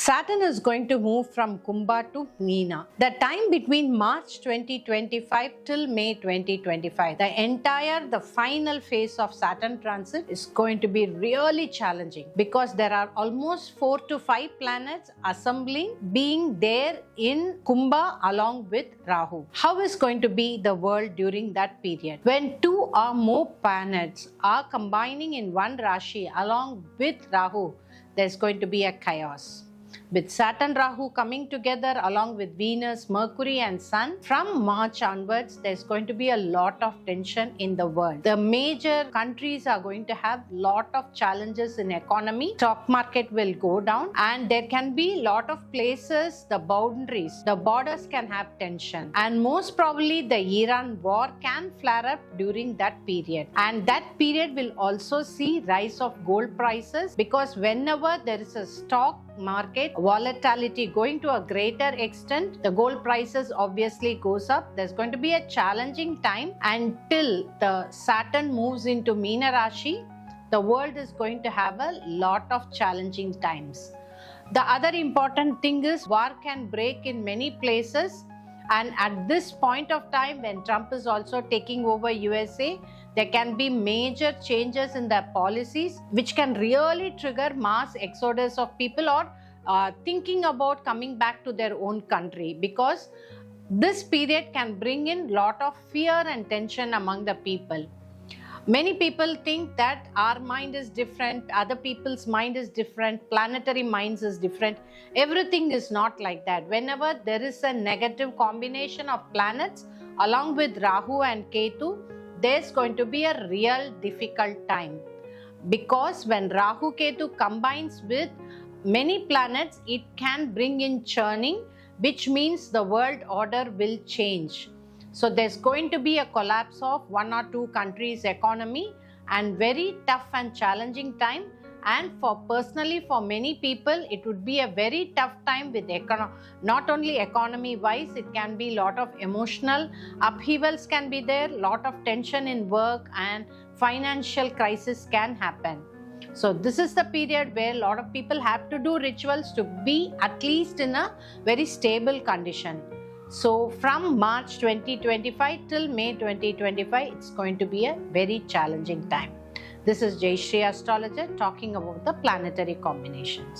Saturn is going to move from Kumbha to Meena. The time between March 2025 till May 2025, the final phase of Saturn transit is going to be really challenging because there are almost 4 to 5 planets assembling, being there in Kumbha along with Rahu. How is going to be the world during that period? When 2 or more planets are combining in one Rashi along with Rahu, there's going to be a chaos. With Saturn Rahu coming together along with Venus, Mercury and Sun, from March onwards, there's going to be a lot of tension in the world. The major countries are going to have lot of challenges in economy. Stock market will go down and there can be lot of places, the boundaries, the borders can have tension. And most probably the Iran war can flare up during that period. And that period will also see rise of gold prices because whenever there is a stock market volatility going to a greater extent, the gold prices obviously goes up. There's going to be a challenging time until the Saturn moves into Meena Rashi. The world is going to have a lot of challenging times. The other important thing is war can break in many places, and at this point of time when Trump is also taking over USA, there can be major changes in their policies which can really trigger mass exodus of people or thinking about coming back to their own country, because this period can bring in lot of fear and tension among the people. Many people think that our mind is different, other people's mind is different, planetary minds is different. Everything is not like that. Whenever there is a negative combination of planets along with Rahu and Ketu, there's going to be a real difficult time, because when Rahu Ketu combines with many planets, it can bring in churning, which means the world order will change. So there's going to be a collapse of 1 or 2 countries' economy and very tough and challenging time. And for personally, for many people, it would be a very tough time with not only economy wise, it can be lot of emotional upheavals can be there, lot of tension in work and financial crisis can happen. So this is the period where a lot of people have to do rituals to be at least in a very stable condition. So from March 2025 till May 2025, it's going to be a very challenging time. This is Jayashree Astrologer talking about the planetary combinations.